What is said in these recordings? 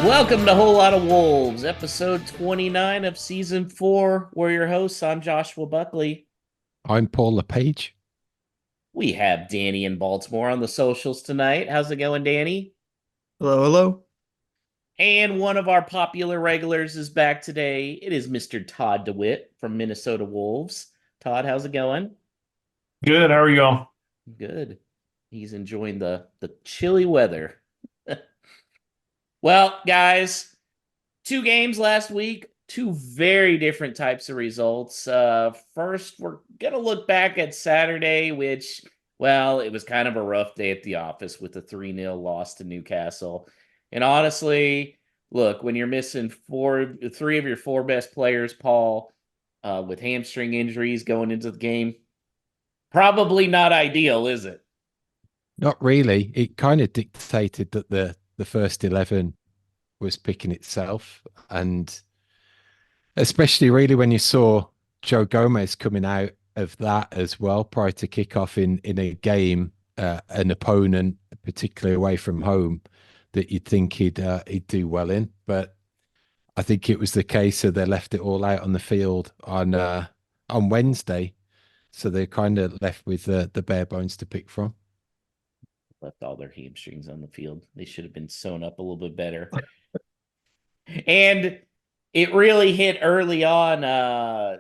Welcome to Whole Lot of Wolves, episode 29 of season 4. We're your hosts. I'm Joshua Buckley. I'm Paul LePage. We have Danny in Baltimore on the socials tonight. How's it going, Danny? Hello, hello. And one of our popular regulars is back today. It is Mr. Todd DeWitt from Minnesota Wolves. Todd, how's it going? Good. How are you all? Good. He's enjoying the chilly weather. Well, guys, 2 games last week, 2 very different types of results. First, we're going to look back at Saturday, which, well, it was kind of a rough day at the office with a 3-0 loss to Newcastle. And honestly, look, when you're missing 3 of your 4 best players, Paul, with hamstring injuries going into the game, probably not ideal, is it? Not really. It kind of dictated that the first 11 was picking itself. And especially really when you saw Joe Gomez coming out of that as well prior to kickoff in a game, an opponent, particularly away from home, that you'd think he'd do well in. But I think it was the case of they left it all out on the field on Wednesday. So they're kind of left with the bare bones to pick from. Left all their hamstrings on the field. They should have been sewn up a little bit better. And it really hit early on,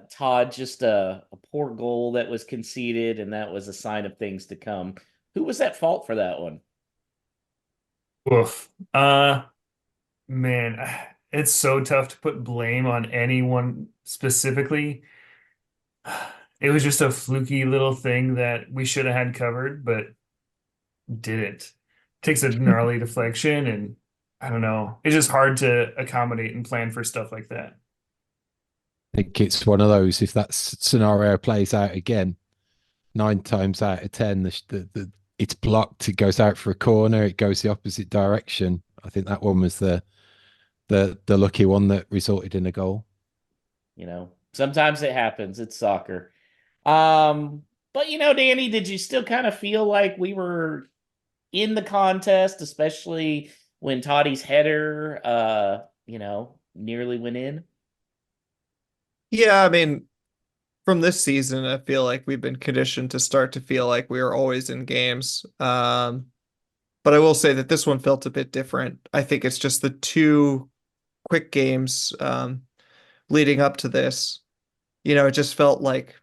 Todd, just a poor goal that was conceded, and that was a sign of things to come. Who was at fault for that one? Oof. Man, it's so tough to put blame on anyone specifically. It was just a fluky little thing that we should have had covered, but didn't. Takes a gnarly deflection, and I don't know. It's just hard to accommodate and plan for stuff like that. I think it's one of those, if that scenario plays out again, 9 times out of 10, it's blocked, it goes out for a corner, it goes the opposite direction. I think that one was the lucky one that resulted in a goal. Sometimes it happens. It's soccer. But Danny, did you still kind of feel like we were in the contest, especially when Toddy's header, nearly went in? Yeah, I mean, from this season, I feel like we've been conditioned to start to feel like we are always in games. But I will say that this one felt a bit different. I think it's just the 2 quick games leading up to this. It just felt like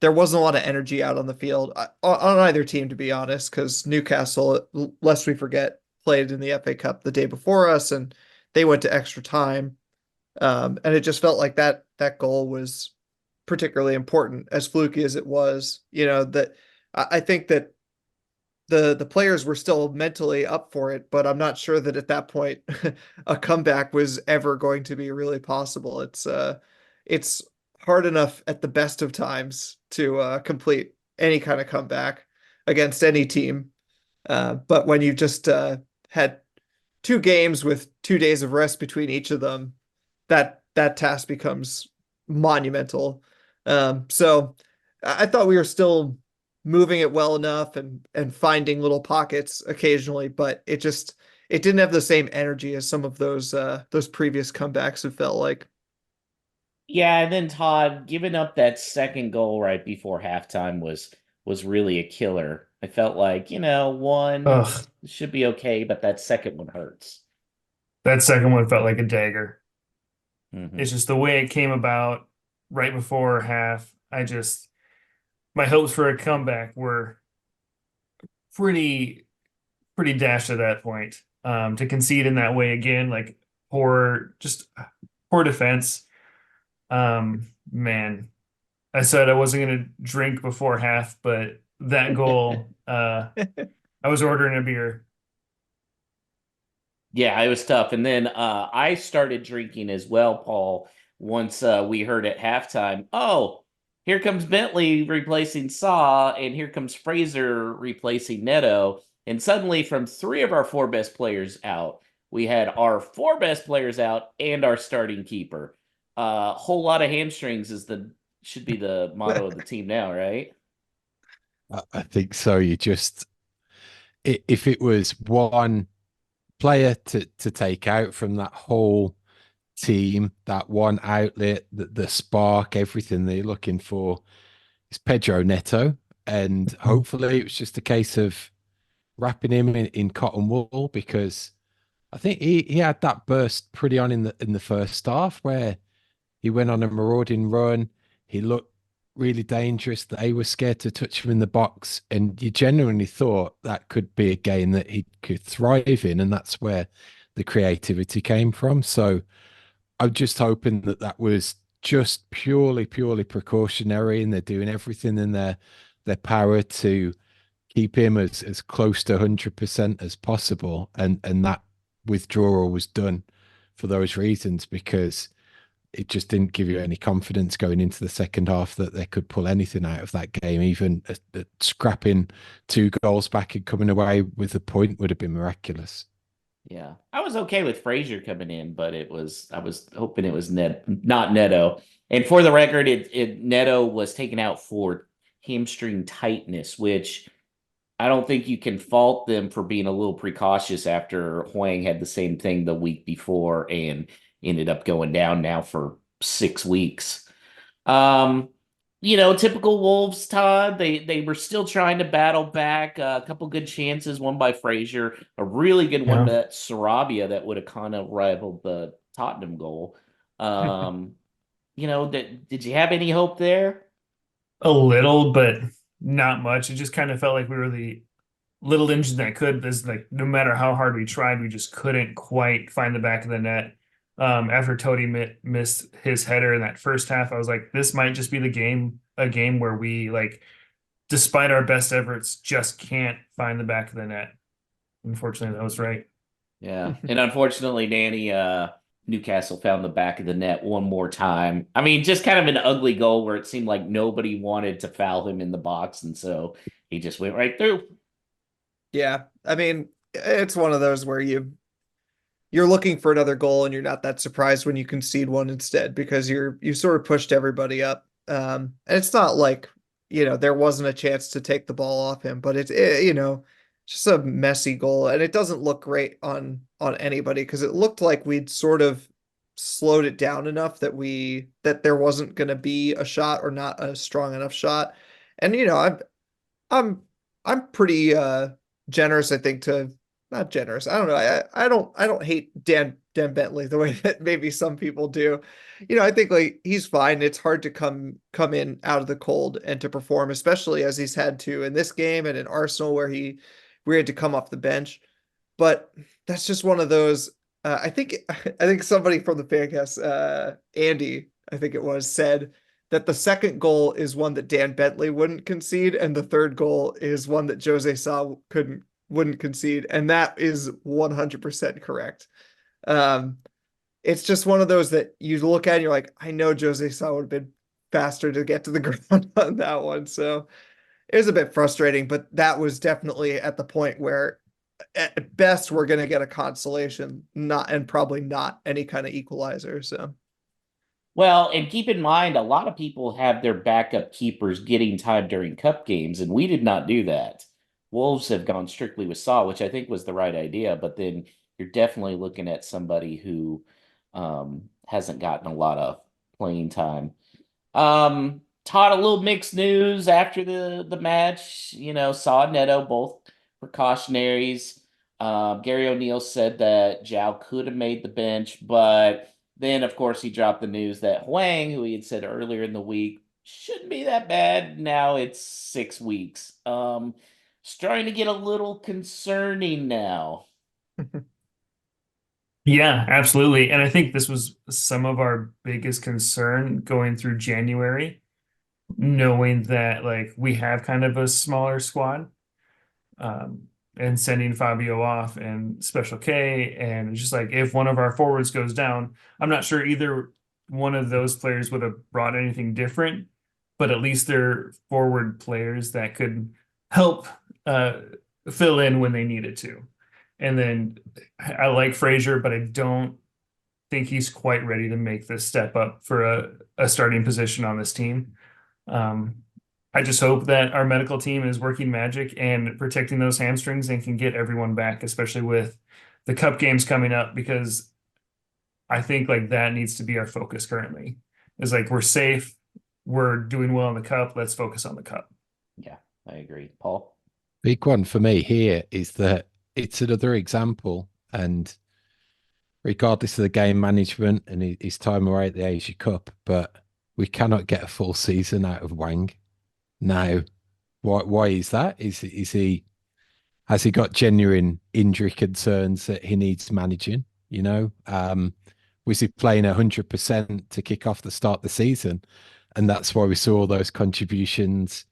there wasn't a lot of energy out on the field on either team, to be honest, because Newcastle, lest we forget, played in the FA Cup the day before us, and they went to extra time. And it just felt like that goal was particularly important, as fluky as it was. That I think that the players were still mentally up for it, but I'm not sure that at that point a comeback was ever going to be really possible. It's hard enough at the best of times to complete any kind of comeback against any team. But when you just had 2 games with 2 days of rest between each of them, that task becomes monumental. So I thought we were still moving it well enough and finding little pockets occasionally, but it didn't have the same energy as some of those previous comebacks have felt like. Yeah, and then Todd giving up that second goal right before halftime was really a killer. I felt like, one Ugh, should be okay, but that second one hurts. that second one felt like a dagger. Hmm. It's just the way it came about right before half. My hopes for a comeback were pretty pretty dashed at that point. To concede in that way again, like just poor defense. Man, I said I wasn't gonna drink before half, but that goal, I was ordering a beer. Yeah, it was tough. And then I started drinking as well, Paul, once we heard at halftime, oh, here comes Bentley replacing Saw, and here comes Fraser replacing Neto. And suddenly, from 3 of our 4 best players out, we had our 4 best players out and our starting keeper. Whole lot of hamstrings should be the motto of the team now, right? I think so. If it was one player to take out from that whole team, that one outlet, the spark, everything they're looking for is Pedro Neto. And hopefully it was just a case of wrapping him in cotton wool, because I think he had that burst pretty on in the first half where he went on a marauding run. He looked really dangerous. They were scared to touch him in the box. And you genuinely thought that could be a game that he could thrive in. And that's where the creativity came from. So I'm just hoping that that was just purely precautionary, and they're doing everything in their power to keep him as close to 100% as possible. And that withdrawal was done for those reasons, because it just didn't give you any confidence going into the second half that they could pull anything out of that game. Even scrapping 2 goals back and coming away with a point would have been miraculous. Yeah, I was okay with Frazier coming in, but I was hoping it was not Neto. And for the record, Neto was taken out for hamstring tightness, which I don't think you can fault them for being a little precautious after Huang had the same thing the week before and ended up going down now for 6 weeks. Typical Wolves, Todd. They were still trying to battle back. A couple good chances, one by Frazier, a really good one Yeah. by Sarabia that would have kind of rivaled the Tottenham goal. Did you have any hope there? A little, but not much. It just kind of felt like we were the little engine that could. There's like no matter how hard we tried, we just couldn't quite find the back of the net. After Toti missed his header in that first half, I was like, this might just be a game where we like, despite our best efforts, just can't find the back of the net. Unfortunately, that was right. Yeah. And unfortunately, Danny, Newcastle found the back of the net one more time. I mean, just kind of an ugly goal where it seemed like nobody wanted to foul him in the box. And so he just went right through. Yeah, I mean, it's one of those where you're looking for another goal and you're not that surprised when you concede one instead, because you sort of pushed everybody up. And it's not like, there wasn't a chance to take the ball off him, but just a messy goal, and it doesn't look great on anybody, because it looked like we'd sort of slowed it down enough that there wasn't going to be a shot, or not a strong enough shot. And I'm I'm pretty generous, I think, to not generous. I don't know. I don't hate Dan Bentley the way that maybe some people do. I think like he's fine. It's hard to come in out of the cold and to perform, especially as he's had to in this game and in Arsenal where he had to come off the bench. But that's just one of those. I think somebody from the fancast, Andy, I think it was, said that the second goal is one that Dan Bentley wouldn't concede, and the third goal is one that Jose Sa wouldn't concede, and that is 100% correct. Um, it's just one of those that you look at and you're like, I know Jose Sa would have been faster to get to the ground on that one. So it was a bit frustrating, but that was definitely at the point where at best we're going to get a consolation, and probably not any kind of equalizer. So Well, and keep in mind, a lot of people have their backup keepers getting time during cup games, and we did not do that. Wolves have gone strictly with Saw, which I think was the right idea, but then you're definitely looking at somebody who hasn't gotten a lot of playing time. Todd, a little mixed news after the match. Saw and Neto both precautionaries. Gary O'Neill said that Zhao could have made the bench, but then, of course, he dropped the news that Huang, who he had said earlier in the week, shouldn't be that bad. Now it's 6 weeks. Starting to get a little concerning now. Yeah, absolutely. And I think this was some of our biggest concern going through January, knowing that like we have kind of a smaller squad, and sending Fabio off and Special K, and just like if one of our forwards goes down, I'm not sure either one of those players would have brought anything different, but at least they're forward players that could help fill in when they needed to. And then I like Frazier, but I don't think he's quite ready to make this step up for a starting position on this team. I just hope that our medical team is working magic and protecting those hamstrings and can get everyone back, especially with the cup games coming up, because I think like that needs to be our focus currently. Is like we're safe, we're doing well in the cup, let's focus on the cup. Yeah, I agree. Paul? Big one for me here is that it's another example, and regardless of the game management and his time away at the Asia Cup, but we cannot get a full season out of Wang. Now, why is that? Is he has he got genuine injury concerns that he needs managing? Was he playing 100% to kick off the start of the season, and that's why we saw all those contributions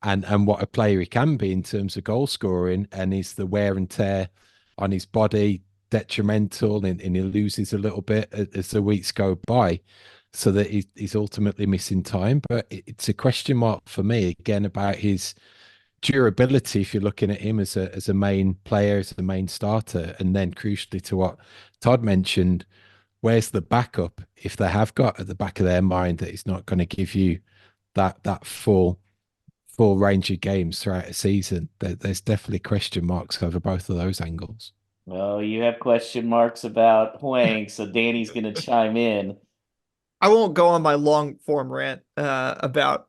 and what a player he can be in terms of goal scoring, and is the wear and tear on his body detrimental, and he loses a little bit as the weeks go by, so that he's ultimately missing time. But it's a question mark for me again about his durability if you're looking at him as a main player, as a main starter, and then crucially to what Todd mentioned, where's the backup if they have got at the back of their mind that he's not going to give you that full range of games throughout a season? There's definitely question marks over both of those angles. Well, you have question marks about Huang, so Danny's going to chime in. I won't go on my long form rant about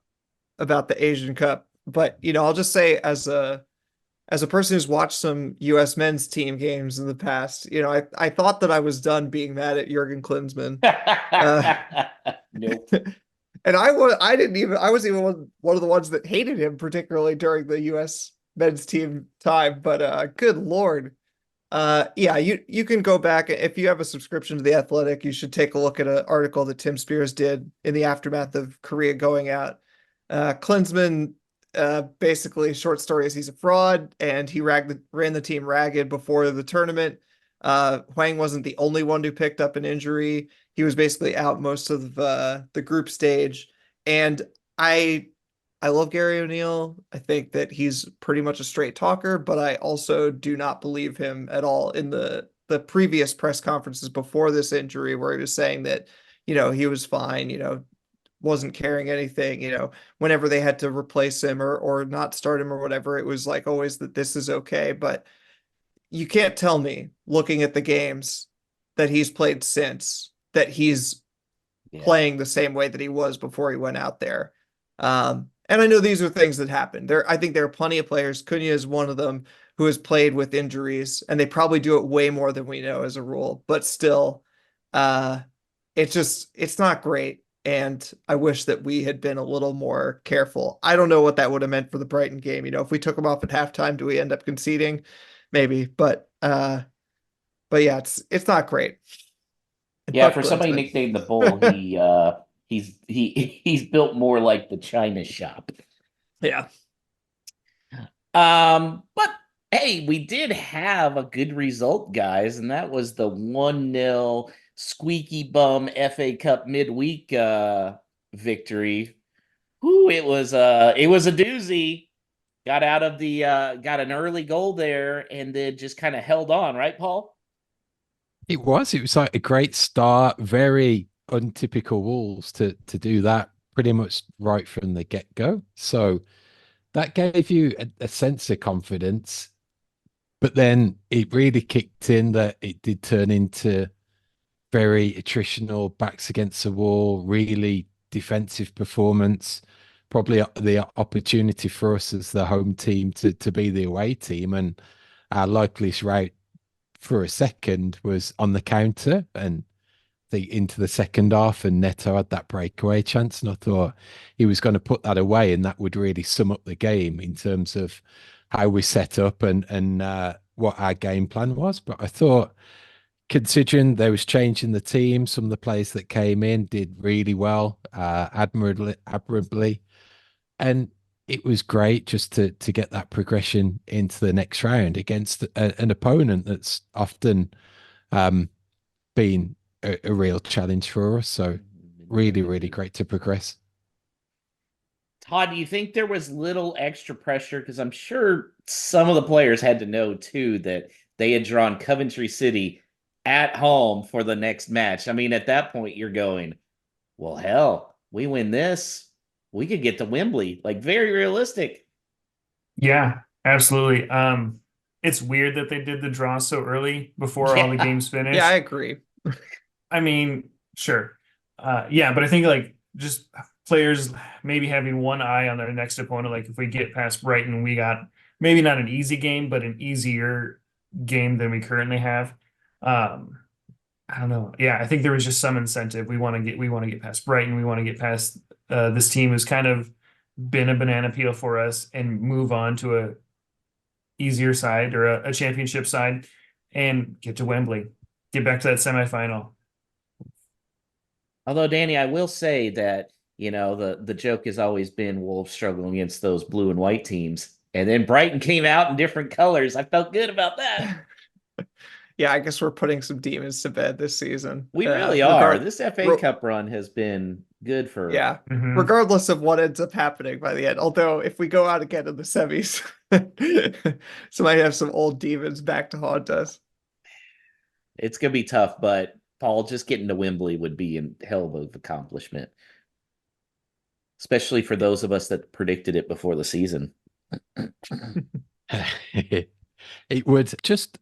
the Asian Cup, but I'll just say as a person who's watched some U.S. men's team games in the past, I thought that I was done being mad at Jurgen Klinsmann. Nope. And I was even one of the ones that hated him, particularly during the U.S. men's team time. But good Lord. Yeah, you can go back. If you have a subscription to The Athletic, you should take a look at an article that Tim Spears did in the aftermath of Korea going out. Klinsmann, basically, short story is he's a fraud, and he ran the team ragged before the tournament. Huang wasn't the only one who picked up an injury. He was basically out most of the group stage. And I love Gary O'Neill. I think that he's pretty much a straight talker, but I also do not believe him at all in the previous press conferences before this injury, where he was saying that, he was fine, wasn't carrying anything, whenever they had to replace him or not start him or whatever, it was like always that this is okay. But you can't tell me, looking at the games that he's played since, that he's playing the same way that he was before he went out there. And I know these are things that happen. I think there are plenty of players. Cunha is one of them who has played with injuries, and they probably do it way more than we know as a rule. But still, it's not great. And I wish that we had been a little more careful. I don't know what that would have meant for the Brighton game. If we took them off at halftime, do we end up conceding? Maybe, but yeah, it's not great. Yeah, for somebody nicknamed the Bull, he's built more like the China shop. Yeah. But hey, we did have a good result, guys, and that was the 1-0 squeaky bum FA Cup midweek victory. Whoo, it was a doozy. Got an early goal there and then just kind of held on, right, Paul? It was like a great start, very untypical Wolves to do that pretty much right from the get-go. So that gave you a sense of confidence, but then it really kicked in that it did turn into very attritional, backs against the wall, really defensive performance. Probably the opportunity for us as the home team to be the away team, and our likeliest route for a second was on the counter and into the second half, and Neto had that breakaway chance, and I thought he was going to put that away, and that would really sum up the game in terms of how we set up and what our game plan was. But I thought, considering there was change in the team, some of the players that came in did really well, admirably, and it was great just to get that progression into the next round against an opponent that's often been a real challenge for us. So really, really great to progress. Todd, do you think there was little extra pressure? Because I'm sure some of the players had to know too that they had drawn Coventry City at home for the next match. I mean, at that point, you're going, well, hell, we win this, we could get to Wembley. Like, very realistic. Yeah, absolutely. it's weird that they did the draw so early before all the Yeah. games finished. Yeah, I agree. I mean, sure. Yeah, but I think like just players maybe having one eye on their next opponent. Like if we get past Brighton, we got maybe not an easy game, but an easier game than we currently have. Um, I don't know. Yeah, I think there was just some incentive. We want to get past Brighton. We want to get past this team who's kind of been a banana peel for us and move on to a easier side or a championship side and get to Wembley, get back to that semifinal. Although, Danny, I will say that, the joke has always been Wolves struggling against those blue and white teams. And then Brighton came out in different colors. I felt good about that. Yeah, I guess we're putting some demons to bed this season. We really are. This FA Cup run has been good for. Yeah, Mhm. regardless of what ends up happening by the end. Although if we go out again in the semis, somebody have some old demons back to haunt us. It's going to be tough, but Paul, just getting to Wembley would be a hell of an accomplishment, especially for those of us that predicted it before the season. It would just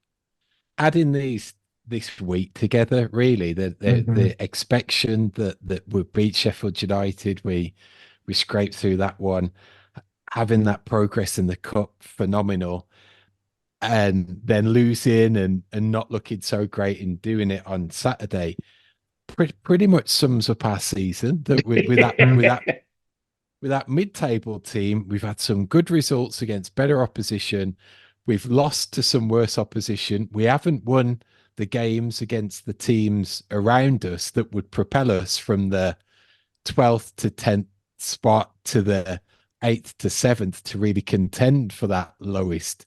adding this week together, really. The expectation that we beat Sheffield United, we scraped through that one, having that progress in the cup, phenomenal, and then losing and not looking so great and doing it on Saturday, pretty much sums up our season. That with that mid-table team, we've had some good results against better opposition. We've lost to some worse opposition. We haven't won the games against the teams around us that would propel us from the 12th to 10th spot to the 8th to 7th to really contend for that lowest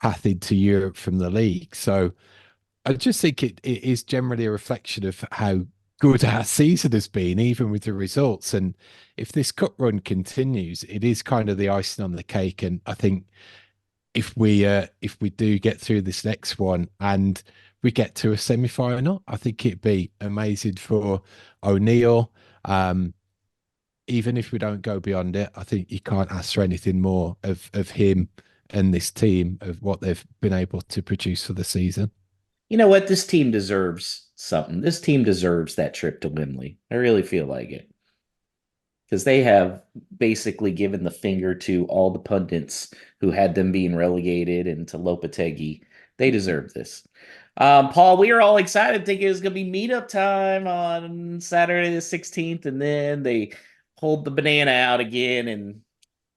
path into Europe from the league. So I just think it is generally a reflection of how good our season has been, even with the results. And if this cup run continues, it is kind of the icing on the cake. And I think if we do get through this next one and we get to a semi-final, I think it'd be amazing for O'Neill. Even if we don't go beyond it, I think you can't ask for anything more of him and this team, of what they've been able to produce for the season. You know what? This team deserves something. This team deserves that trip to Wembley. I really feel like it. Because they have basically given the finger to all the pundits who had them being relegated and to Lopetegui. They deserve this. Paul, we were all excited thinking it was going to be meetup time on Saturday the 16th, and then they pulled the banana out again, and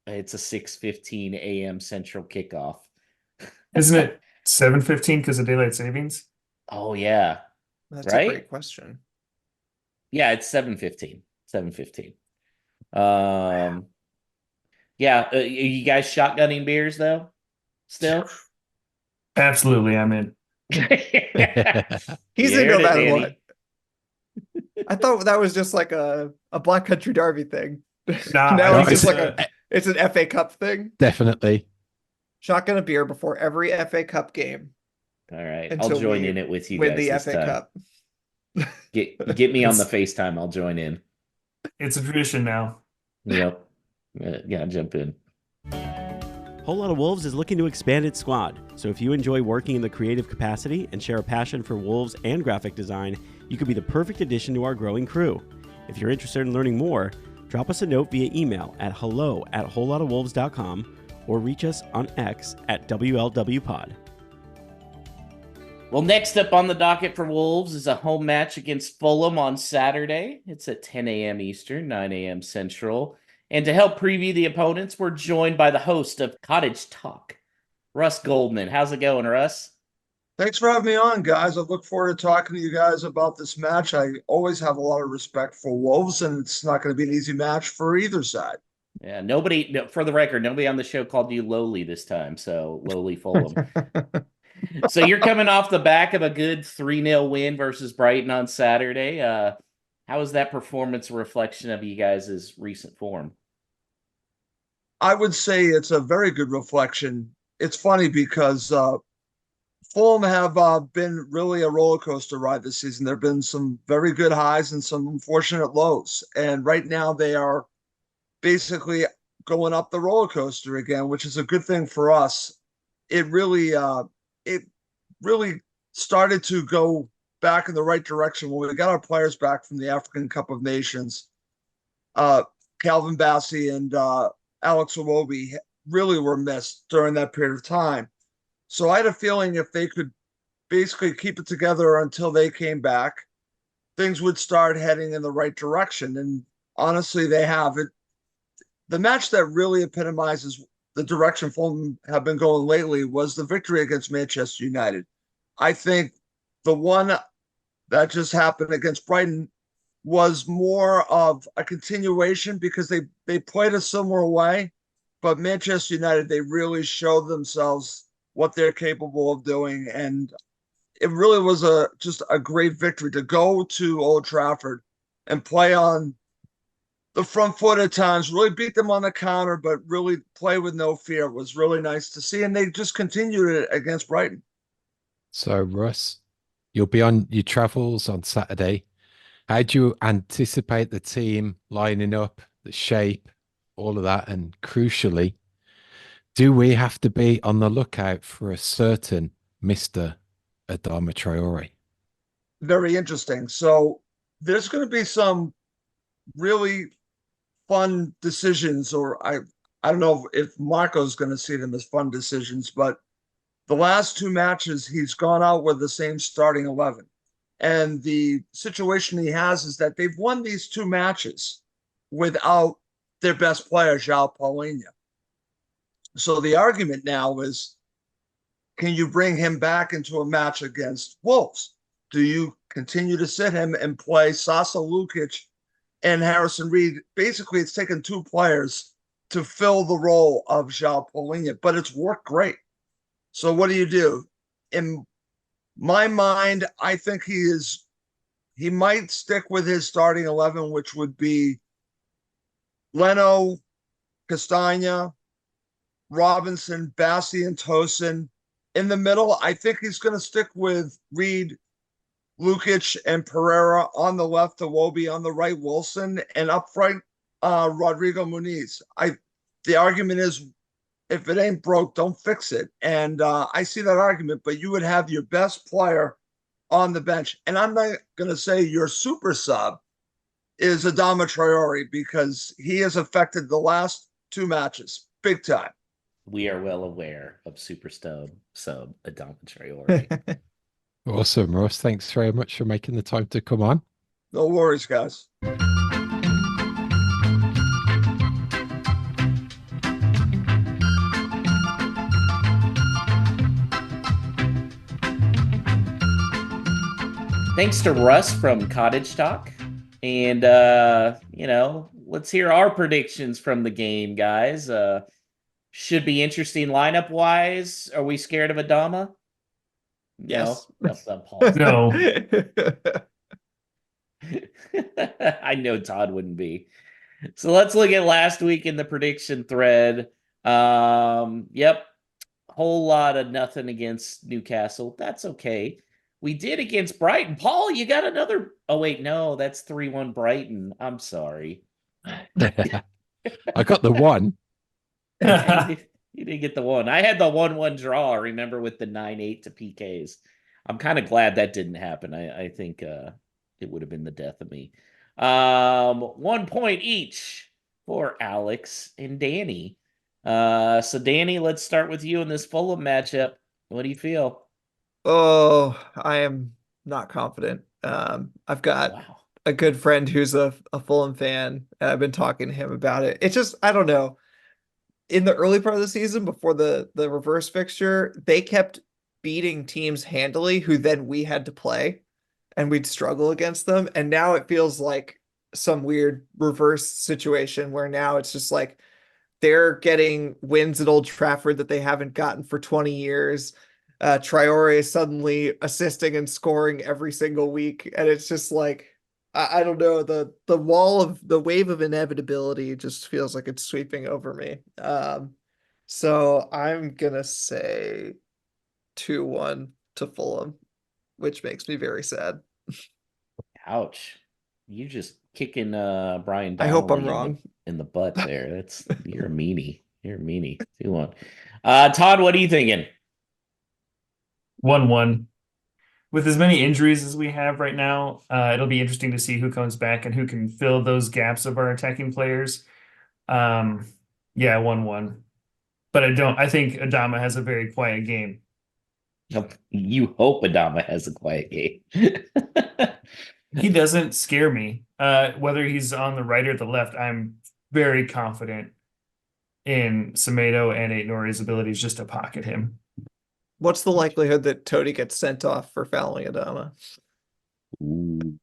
it's a 6:15 a.m. Central kickoff. Isn't it 7:15 because of daylight savings? Oh, yeah. That's Right? a great question. Yeah, it's 7:15. 7:15. Yeah, are you guys shotgunning beers though? Still? Absolutely, I'm in. He's You in no heard it, matter Danny. what. I thought that was just like a Black Country Derby thing. Nah, Now I it's think just like it's an FA Cup thing. Definitely. Shotgun a beer before every FA Cup game All right, I'll until join we in it with you win guys the this FA time. Cup. Get me on the It's- FaceTime. I'll join in. It's a tradition now. Yep. Yeah, jump in. Whole Lotta Wolves is looking to expand its squad, so if you enjoy working in the creative capacity and share a passion for wolves and graphic design, you could be the perfect addition to our growing crew. If you're interested in learning more, drop us a note via email at hello@wholelottawolves.com or reach us on X at WLWpod. Well, next up on the docket for Wolves is a home match against Fulham on Saturday. It's at 10 a.m. Eastern, 9 a.m. Central. And to help preview the opponents, we're joined by the host of Cottage Talk, Russ Goldman. How's it going, Russ? Thanks for having me on, guys. I look forward to talking to you guys about this match. I always have a lot of respect for Wolves, and it's not going to be an easy match for either side. Yeah, for the record, nobody on the show called you lowly this time, so lowly Fulham. So you're coming off the back of a good 3-0 win versus Brighton on Saturday. How is that performance a reflection of you guys' recent form? I would say it's a very good reflection. It's funny because Fulham have been really a roller coaster ride this season. There have been some very good highs and some unfortunate lows. And right now they are basically going up the roller coaster again, which is a good thing for us. it really started to go back in the right direction when we got our players back from the African Cup of Nations. Calvin Bassey and Alex Iwobi really were missed during that period of time. So I had a feeling if they could basically keep it together until they came back, things would start heading in the right direction. And honestly, they have it. The match that really epitomizes the direction Fulham have been going lately was the victory against Manchester United. I think the one that just happened against Brighton was more of a continuation because they played a similar way, but Manchester United, they really showed themselves what they're capable of doing, and it really was just a great victory to go to Old Trafford and play on the front foot at times, really beat them on the counter, but really play with no fear. It was really nice to see, and they just continued it against Brighton. So, Russ, you'll be on your travels on Saturday. How do you anticipate the team lining up, the shape, all of that? And crucially, do we have to be on the lookout for a certain Mr. Adama Traore? Very interesting. So there's going to be some really fun decisions, or I don't know if Marco's going to see them as fun decisions, but the last two matches he's gone out with the same starting 11. And the situation he has is that they've won these two matches without their best player, João Paulinho. So the argument now is, can you bring him back into a match against Wolves? Do you continue to sit him and play Sasa Lukic and Harrison Reed? Basically, it's taken two players to fill the role of João Paulinho, but it's worked great. So what do? In my mind, I think he might stick with his starting 11, which would be Leno, Castagna, Robinson, Bassey, and Tosin. In the middle, I think he's going to stick with Reed, Lukic, and Pereira. On the left, Iwobi. On the right, Wilson. And up front, Rodrigo Muniz. The argument is, if it ain't broke, don't fix it. And I see that argument, but you would have your best player on the bench. And I'm not going to say your super sub is Adama Traore because he has affected the last two matches big time. We are well aware of super sub Adama Traore. Awesome, Ross. Thanks very much for making the time to come on. No worries, guys. Thanks to Russ from Cottage Talk. And, let's hear our predictions from the game, guys. Should be interesting lineup-wise. Are we scared of Adama? Yes. No. I know Todd wouldn't be. So let's look at last week in the prediction thread. Yep. Whole lot of nothing against Newcastle. That's okay. We did against Brighton. Paul, you got another. Oh, wait, no, that's 3-1 Brighton. I'm sorry. I got the one. You didn't get the one. I had the 1-1 draw, remember, with the 9-8 to PKs. I'm kind of glad that didn't happen. I think it would have been the death of me. 1 point each for Alex and Danny. So, Danny, let's start with you in this Fulham matchup. What do you feel? Oh, I am not confident. I've got a good friend who's a Fulham fan, and I've been talking to him about it. It's just, I don't know. In the early part of the season, before the reverse fixture, they kept beating teams handily who then we had to play, and we'd struggle against them. And now it feels like some weird reverse situation where now it's just like they're getting wins at Old Trafford that they haven't gotten for 20 years. Traore is suddenly assisting and scoring every single week, and it's just like I don't know, the wave of inevitability just feels like it's sweeping over me. So I'm gonna say 2-1 to Fulham, which makes me very sad. Ouch! You just kicking Brian Donnelly I hope I'm wrong in the butt there. You're a meanie. You're a meanie. 2-1. Todd, what are you thinking? 1-1. With as many injuries as we have right now, it'll be interesting to see who comes back and who can fill those gaps of our attacking players. Yeah, 1-1. But I think Adama has a very quiet game. You hope Adama has a quiet game. He doesn't scare me. Whether he's on the right or the left, I'm very confident in Semedo and Aït-Nouri's abilities just to pocket him. What's the likelihood that Toti gets sent off for fouling Adama? Ooh.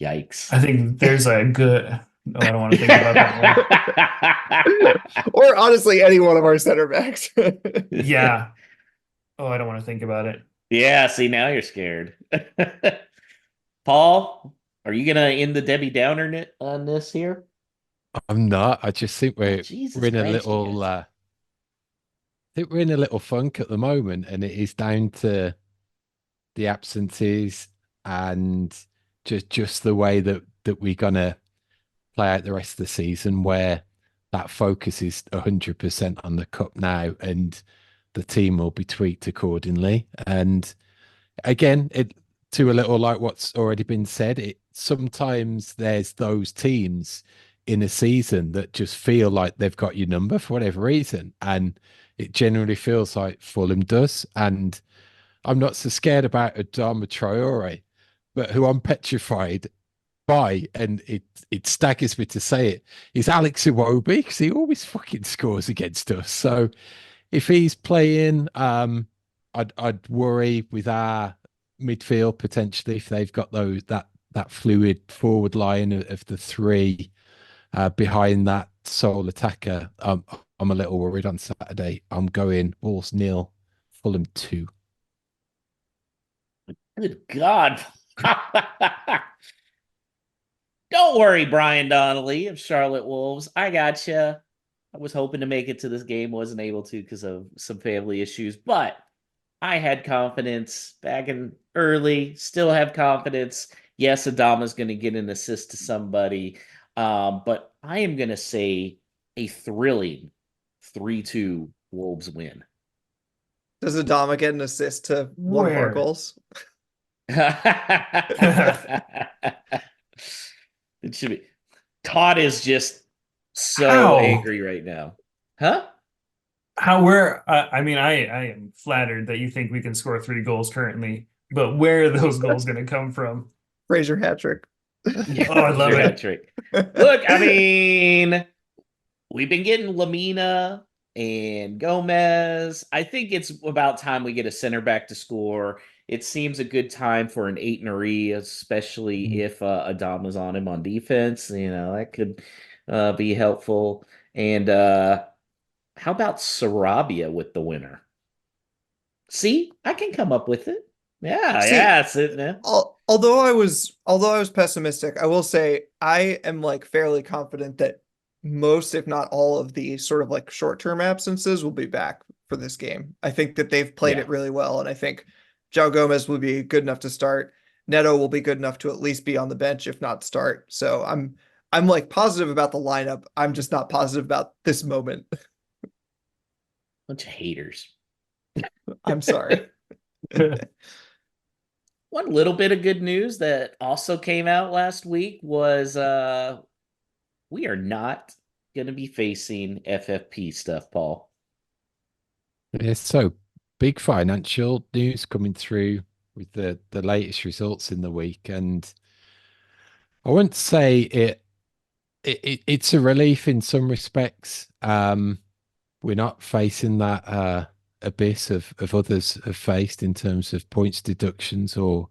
Yikes. I think there's a good. Oh, I don't want to think about that one. Or honestly, any one of our center backs. Yeah. Oh, I don't want to think about it. Yeah, see, now you're scared. Paul, are you gonna end the Debbie Downer on this here? I'm not. I just think Jesus we're in a Christ, you little guys. I think we're in a little funk at the moment, and it is down to the absences and just the way that we're gonna play out the rest of the season, where that focus is 100% on the cup now, and the team will be tweaked accordingly. And again, it to a little like what's already been said, it sometimes there's those teams in a season that just feel like they've got your number for whatever reason, and it generally feels like Fulham does. And I'm not so scared about Adama Traore, but who I'm petrified by, and it staggers me to say it, is Alex Iwobi, because he always fucking scores against us. So if he's playing, I'd worry with our midfield potentially if they've got that fluid forward line of the three behind that sole attacker. I'm a little worried on Saturday. I'm going Wolves 0, Fulham 2. Good God. Don't worry, Brian Donnelly of Charlotte Wolves. I got you. I was hoping to make it to this game, wasn't able to because of some family issues, but I had confidence back in early, still have confidence. Yes, Adama's going to get an assist to somebody, but I am going to say a thrilling 3-2 Wolves win. Does Adama get an assist to one of our Where? goals? It should be. Todd is just so How? angry right now. Huh? I mean, I am flattered that you think we can score 3 goals currently, but where are those goals going to come from? Fraser hat trick. Oh, I love Your it. hat trick. Look, I mean, we've been getting Lamina and Gomez. I think it's about time we get a center back to score. It seems a good time for an Aït-Nouri, especially if Adama's on him on defense. That could be helpful. And how about Sarabia with the winner? See, I can come up with it. Yeah, See, yeah, it's it now. although I was pessimistic, I will say I am like fairly confident that most, if not all, of the sort of like short-term absences will be back for this game. I think that they've played Yeah. it really well, and I think João Gomez will be good enough to start. Neto will be good enough to at least be on the bench, if not start. So I'm like positive about the lineup. I'm just not positive about this moment. Bunch of haters. I'm sorry. One little bit of good news that also came out last week was we are not going to be facing FFP stuff, Paul. Yeah, so big financial news coming through with the latest results in the week, and I wouldn't say it's a relief in some respects. We're not facing that abyss of others have faced in terms of points deductions or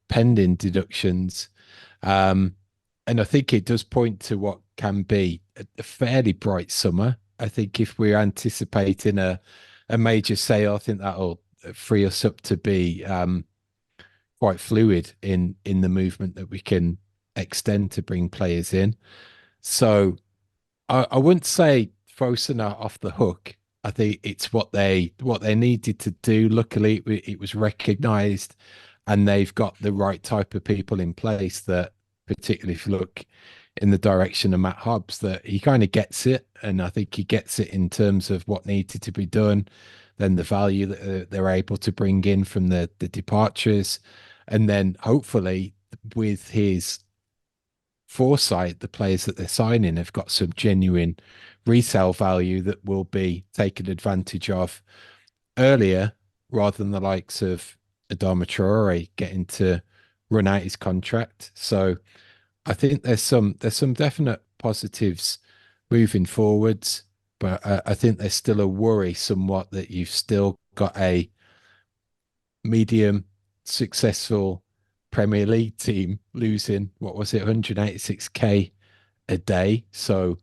pending deductions. And I think it does point to what can be a fairly bright summer. I think if we're anticipating a major sale, I think that'll free us up to be quite fluid in the movement that we can extend to bring players in. So I wouldn't say Fosun are off the hook. I think it's what they needed to do. Luckily, it was recognised, and they've got the right type of people in place. That, particularly if you look in the direction of Matt Hobbs, that he kind of gets it, and I think he gets it in terms of what needed to be done. then the value that they're able to bring in from the departures, and then hopefully with his foresight, the players that they're signing have got some genuine resale value that will be taken advantage of earlier, rather than the likes of Adama Traore getting to run out his contract. So I think there's some definite positives moving forwards, but I think there's still a worry somewhat that you've still got a medium successful Premier League team losing, what was it, 186k a day. So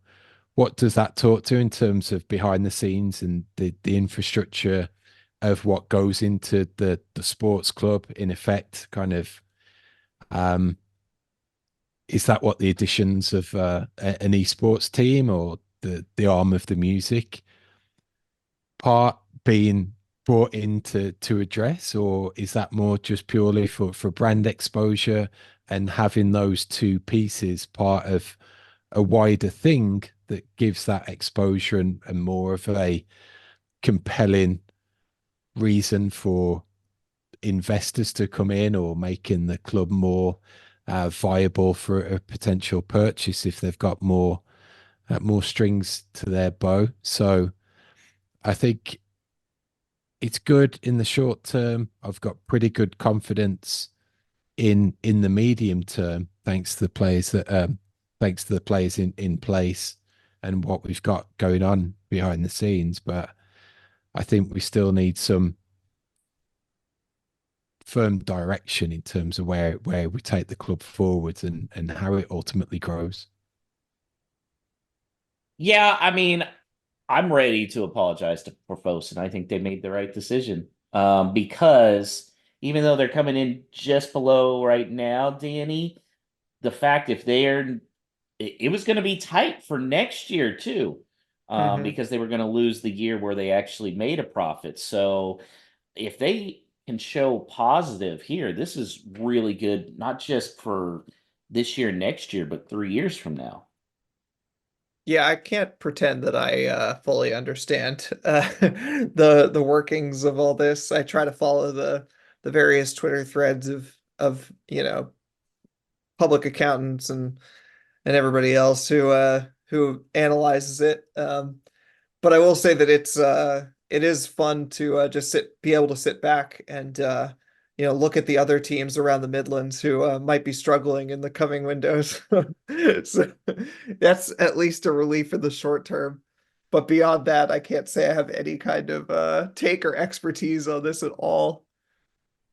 what does that talk to in terms of behind the scenes and the infrastructure of what goes into the sports club, in effect? Kind of is that what the additions of an esports team or the arm of the music part being brought in to address, or is that more just purely for brand exposure and having those two pieces part of a wider thing that gives that exposure and more of a compelling reason for investors to come in, or making the club more viable for a potential purchase if they've got more strings to their bow? So I think it's good in the short term. I've got pretty good confidence in the medium term, thanks to the players in place and what we've got going on behind the scenes. But I think we still need some firm direction in terms of where we take the club forwards and how it ultimately grows. Yeah, I mean, I'm ready to apologize to Profosin. I think they made the right decision, because even though they're coming in just below right now, Danny, the fact if it was going to be tight for next year too, because they were going to lose the year where they actually made a profit. So if they can show positive here, this is really good, not just for this year, next year, but 3 years from now. Yeah, I can't pretend that I fully understand the workings of all this. I try to follow the various Twitter threads of public accountants and everybody else who analyzes it. But I will say that it is fun to just be able to sit back and look at the other teams around the Midlands who might be struggling in the coming windows. So that's at least a relief in the short term. But beyond that, I can't say I have any kind of take or expertise on this at all.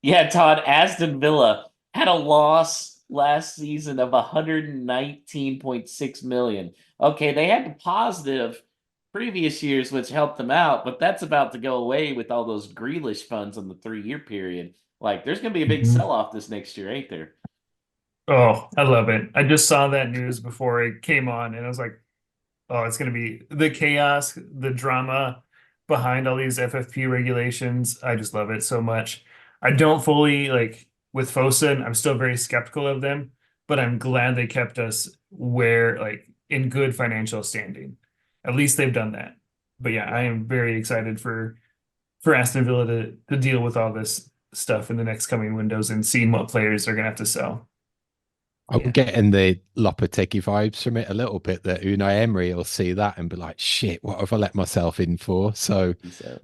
Yeah, Todd, Aston Villa had a loss last season of 119.6 million. Okay, they had the positive previous years, which helped them out, but that's about to go away with all those Grealish funds on the 3-year period. Like, there's going to be a big sell-off this next year, ain't there? Oh, I love it. I just saw that news before it came on, and I was like, oh, it's going to be the chaos, the drama behind all these FFP regulations. I just love it so much. I don't fully with Fosun. I'm still very skeptical of them, but I'm glad they kept us in good financial standing. At least they've done that. But yeah, I am very excited for Aston Villa to deal with all this stuff in the next coming windows and seeing what players they're going to have to sell. I'm getting the Lopetegui vibes from it a little bit, that Unai Emery will see that and be like, shit, what have I let myself in for? So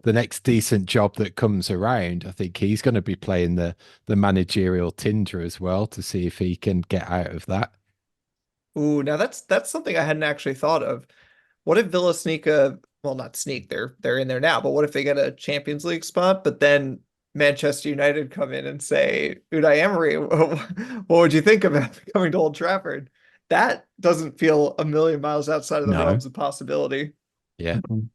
the next decent job that comes around, I think he's going to be playing the managerial tinder as well to see if he can get out of that. Ooh, now that's something I hadn't actually thought of. What if Villa sneak well, not sneak, they're in there now, but what if they get a Champions League spot, but then Manchester United come in and say, Unai Emery, what would you think about coming to Old Trafford? That doesn't feel a million miles outside of the realms of possibility. Yeah. Can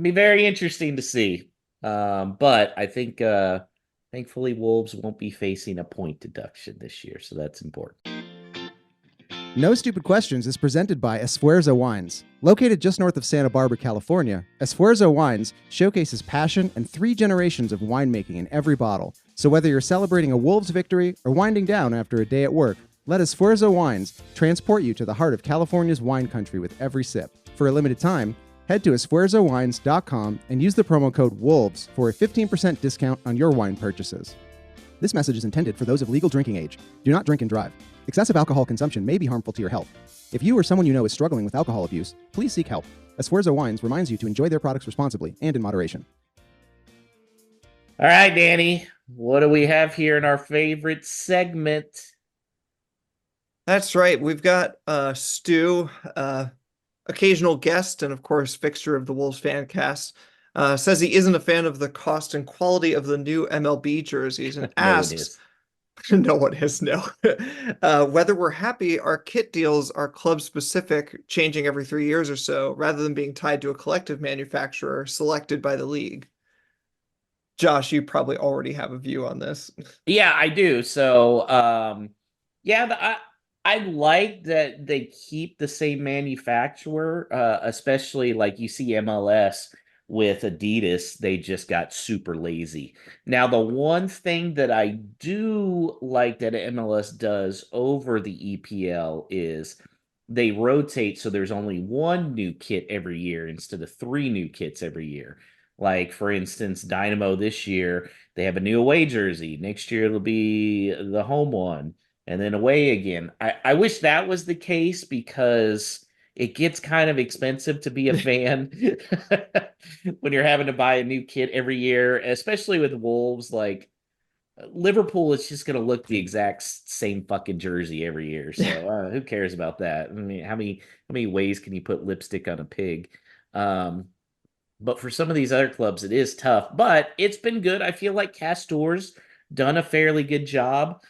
be very interesting to see. But I think thankfully Wolves won't be facing a point deduction this year, so that's important. No Stupid Questions is presented by Esfuerzo Wines. Located just north of Santa Barbara, California, Esfuerzo Wines showcases passion and 3 generations of winemaking in every bottle. So whether you're celebrating a Wolves victory or winding down after a day at work, let Esfuerzo Wines transport you to the heart of California's wine country with every sip. For a limited time, Head to esfuerzowines.com and use the promo code WOLVES for a 15% discount on your wine purchases. This message is intended for those of legal drinking age. Do not drink and drive. Excessive alcohol consumption may be harmful to your health. If you or someone you know is struggling with alcohol abuse, please seek help. Esfuerzo Wines reminds you to enjoy their products responsibly and in moderation. All right, Danny, what do we have here in our favorite segment? That's right. We've got Stu, occasional guest, and of course, fixture of the Wolves fan cast, says he isn't a fan of the cost and quality of the new MLB jerseys and asks, no one is, no, whether we're happy our kit deals are club specific, changing every 3 years or so, rather than being tied to a collective manufacturer selected by the league. Josh, you probably already have a view on this. Yeah, I do. So, I like that they keep the same manufacturer, especially like you see MLS with Adidas. They just got super lazy. Now, the one thing that I do like that MLS does over the EPL is they rotate, so there's only one new kit every year instead of 3 new kits every year. Like, for instance, Dynamo this year, they have a new away jersey. Next year, it'll be the home one. And then away again. I wish that was the case because it gets kind of expensive to be a fan when you're having to buy a new kit every year, especially with Wolves. Like, Liverpool is just going to look the exact same fucking jersey every year. So who cares about that? I mean, how many ways can you put lipstick on a pig? But for some of these other clubs, it is tough. But it's been good. I feel like Castor's done a fairly good job.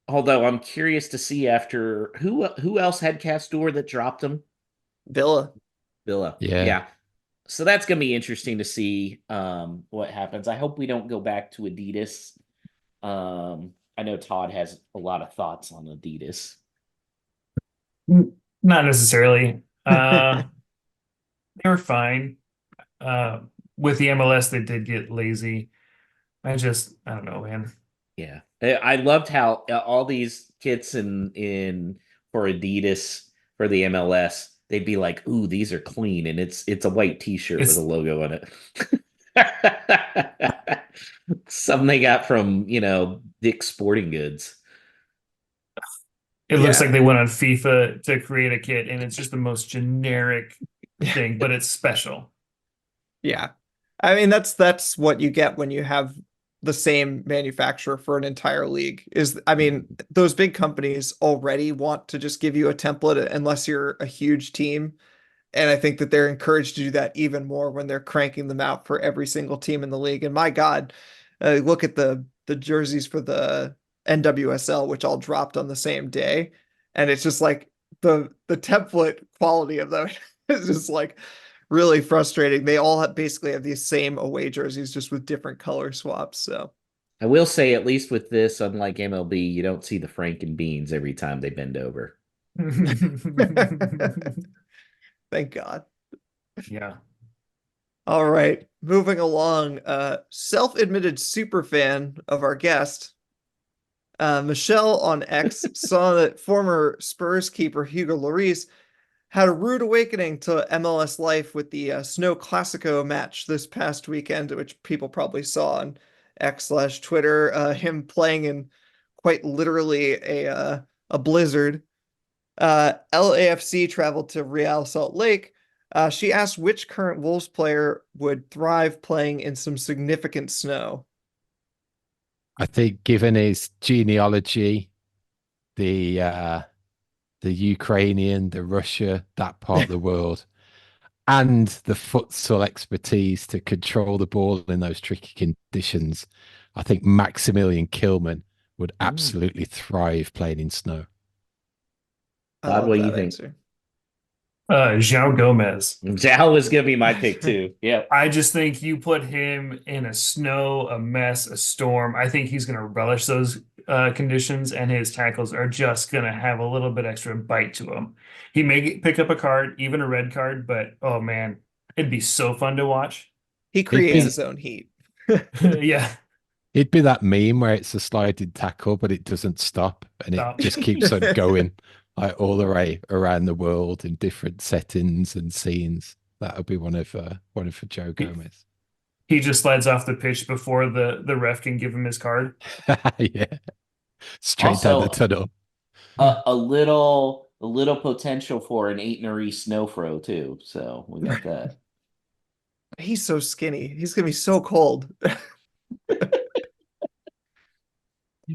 Although I'm curious to see after who else had Castor that dropped him? Villa. Yeah. So that's gonna be interesting to see what happens. I hope we don't go back to Adidas. I know Todd has a lot of thoughts on Adidas. Not necessarily. They were fine. With the MLS, they did get lazy. I don't know, man. Yeah, I loved how all these kits in for Adidas for the MLS, they'd be like, "Ooh, these are clean," and it's a white T-shirt with a logo on it. Something they got from Dick's Sporting Goods. It looks like they went on FIFA to create a kit, and it's just the most generic thing, but it's special. Yeah, I mean that's what you get when you have the same manufacturer for an entire league. Those big companies already want to just give you a template unless you're a huge team. And I think that they're encouraged to do that even more when they're cranking them out for every single team in the league. And my God, look at the jerseys for the NWSL, which all dropped on the same day. And it's just like the template quality of them is just like really frustrating. They all basically have these same away jerseys, just with different color swaps. So I will say, at least with this, unlike MLB, you don't see the Franken beans every time they bend over. Thank God. Yeah. All right, moving along. Self-admitted super fan of our guest, Michelle on X, saw that former Spurs keeper Hugo Lloris had a rude awakening to MLS life with the Snow Classico match this past weekend, which people probably saw on X/Twitter, him playing in quite literally a blizzard. LAFC traveled to Real Salt Lake. She asked which current Wolves player would thrive playing in some significant snow. I think given his genealogy, the Ukrainian, the Russia, that part of the world, and the futsal expertise to control the ball in those tricky conditions, I think Maximilian Kilman would absolutely thrive playing in snow. Todd, what do you think? João Gomez. João was going to be my pick too. Yeah. I just think you put him in a snow, a mess, a storm. I think he's going to relish those conditions, and his tackles are just going to have a little bit extra bite to them. He may pick up a card, even a red card, but oh man, it'd be so fun to watch. He creates his own heat. Yeah. It'd be that meme where it's a sliding tackle, but it doesn't stop, and it just keeps on going. Like all the way around the world in different settings and scenes. that'll be one of for Joe Gomez. He just slides off the pitch before the ref can give him his card. Yeah, straight down the Also, tunnel. a little potential for an 8 snow fro too. So we got that. He's so skinny. He's gonna be so cold.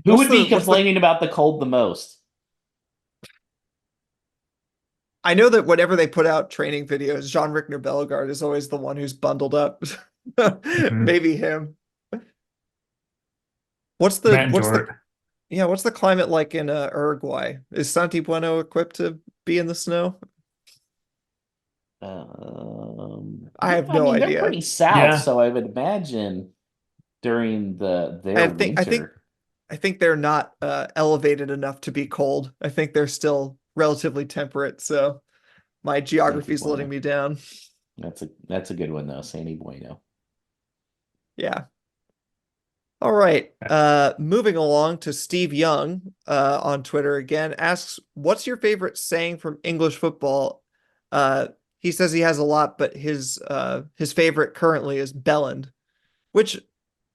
Who would be complaining about the cold the most? I know that whenever they put out training videos, Jean-Rickner Bellegarde is always the one who's bundled up. Maybe him. What's the climate like in Uruguay? Is Santi Bueno equipped to be in the snow? I have no idea. They're pretty south, so I would imagine during their winter. I think they're not elevated enough to be cold. I think they're still relatively temperate. So my geography's letting me down. That's a good one though, Santi Bueno. Yeah. All right. Moving along to Steve Young on Twitter again asks, "What's your favorite saying from English football?" He says he has a lot, but his favorite currently is Belland, which,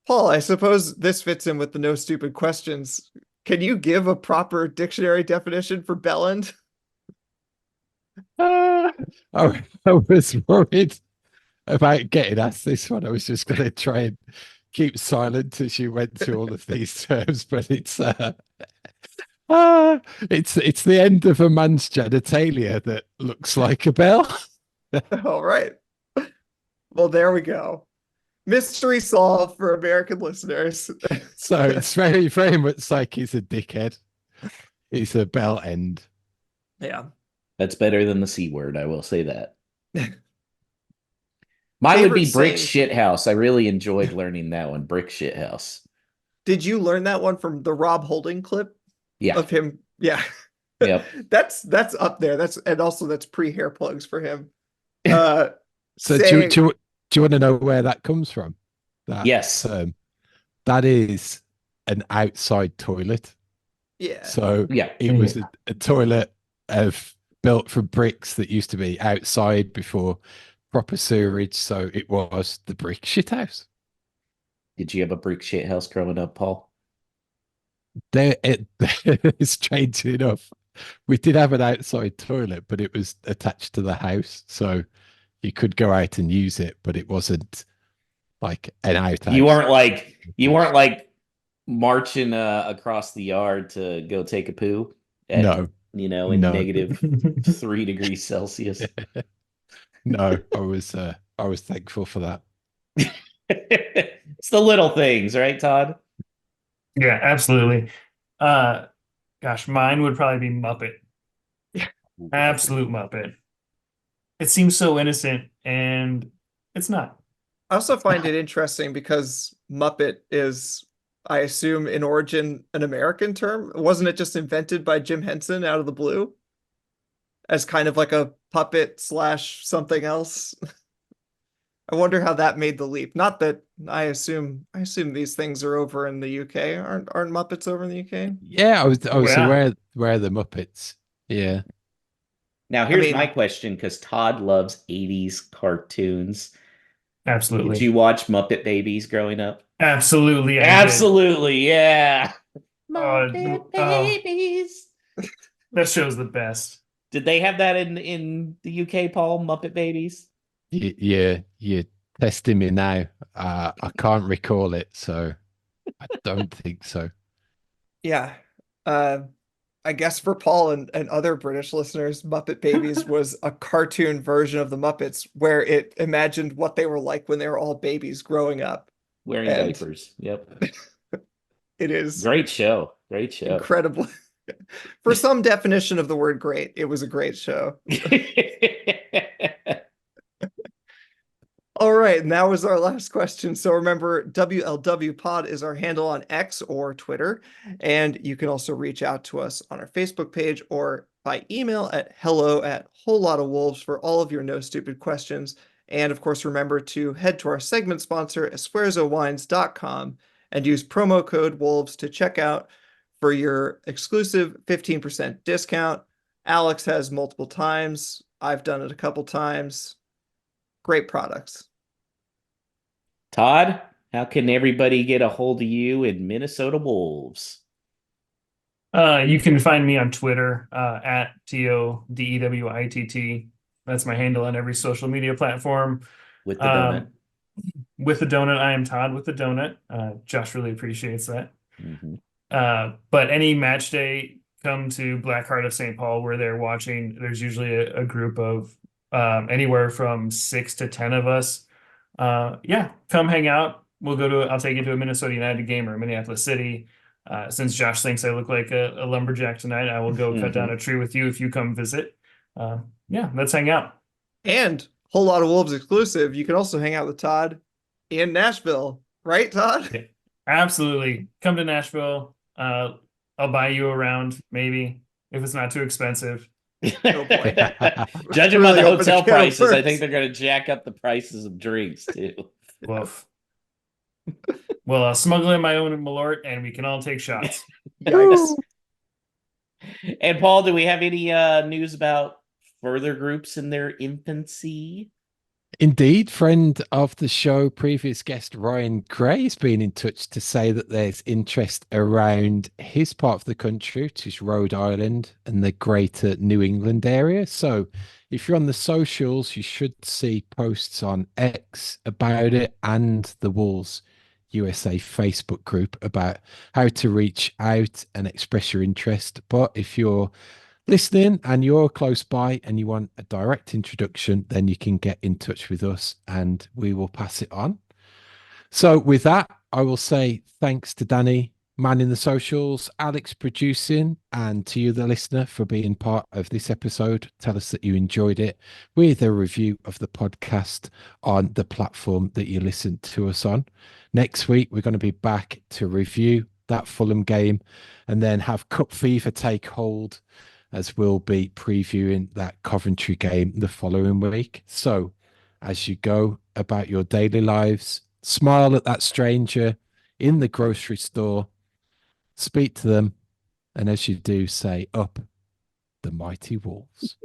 Paul, I suppose this fits in with the no stupid questions. Can you give a proper dictionary definition for Belland? I was worried about getting asked this one. I was just going to try and keep silent as you went through all of these terms, but it's the end of a man's genitalia that looks like a bell. All right. Well, there we go. Mystery solved for American listeners. So it's very, very much like he's a dickhead. He's a bell end. Yeah. That's better than the C word, I will say that. Mine would be Brick Shithouse. I really enjoyed learning that one. Brick Shithouse. Did you learn that one from the Rob Holding clip? Yeah. Of him? Yeah. Yep. That's up there. That's pre-hair plugs for him. So do you want to know where that comes from? Yes. That is an outside toilet. Yeah. So it was a toilet built from bricks that used to be outside before proper sewerage. So it was the brick shit house. Did you have a brick shit house growing up, Paul? Strange enough, we did have an outside toilet, but it was attached to the house. So you could go out and use it, but it wasn't like an outhouse. You weren't like marching across the yard to go take a poo. In -3 degrees Celsius. No, I was thankful for that. It's the little things, right, Todd? Yeah, absolutely. Gosh, mine would probably be Muppet. Absolute Muppet. It seems so innocent, and it's not. I also find it interesting because Muppet is, I assume, in origin an American term. Wasn't it just invented by Jim Henson out of the blue as kind of like a puppet / something else? I wonder how that made the leap. Not that I assume these things are over in the UK. Aren't Muppets over in the UK? Yeah, I was aware the Muppets. Yeah. Now here's my question, because Todd loves 80s cartoons. Absolutely. Did you watch Muppet Babies growing up? Absolutely. Absolutely, yeah. Muppet Babies. That show's the best. Did they have that in the UK, Paul? Muppet Babies? Yeah, you're testing me now. I can't recall it, so I don't think so. Yeah. I guess for Paul and other British listeners, Muppet Babies was a cartoon version of the Muppets where it imagined what they were like when they were all babies growing up. Wearing diapers. Yep. It is. Great show. Great show. Incredible. For some definition of the word great, it was a great show. All right, and that was our last question. So remember, WLW Pod is our handle on X or Twitter, and you can also reach out to us on our Facebook page or by email at hello@wholelottofwolves for all of your no stupid questions. And of course, remember to head to our segment sponsor, esfuerzowines.com, and use promo code WOLVES to check out for your exclusive 15% discount. Alex has multiple times. I've done it a couple times. Great products. Todd, how can everybody get a hold of you in Minnesota Wolves? You can find me on Twitter at TODEWITT. That's my handle on every social media platform. With the donut. With the donut, I am Todd with the donut. Josh really appreciates that. Mm-hmm. But any match day, come to Blackheart of St. Paul where they're watching. There's usually a group of anywhere from 6 to 10 of us. Yeah, come hang out. I'll take you to a Minnesota United game or Minneapolis City. Since Josh thinks I look like a lumberjack tonight, I will go cut down a tree with you if you come visit. Yeah, let's hang out. And whole lot of Wolves exclusive. You can also hang out with Todd in Nashville, right, Todd? Yeah, absolutely. Come to Nashville. I'll buy you around, maybe, if it's not too expensive. Oh boy. Judging by Really the open a hotel can of prices, I worms. think they're going to jack up the prices of drinks too. Woof. Well, I'll smuggle in my own Malort and we can all take shots. Yikes. And Paul, do we have any news about further groups in their infancy? Indeed, friend of the show, previous guest Ryan Gray has been in touch to say that there's interest around his part of the country, which is Rhode Island and the greater New England area. So if you're on the socials, you should see posts on X about it and the Wolves USA Facebook group about how to reach out and express your interest. But if you're listening and you're close by and you want a direct introduction, then you can get in touch with us and we will pass it on. So with that, I will say thanks to Danny, man in the socials, Alex producing, and to you, the listener, for being part of this episode. Tell us that you enjoyed it with a review of the podcast on the platform that you listened to us on. Next week, we're going to be back to review that Fulham game and then have Cup Fever take hold, as we'll be previewing that Coventry game the following week. So as you go about your daily lives, smile at that stranger in the grocery store, speak to them, and as you do, say, up the mighty Wolves.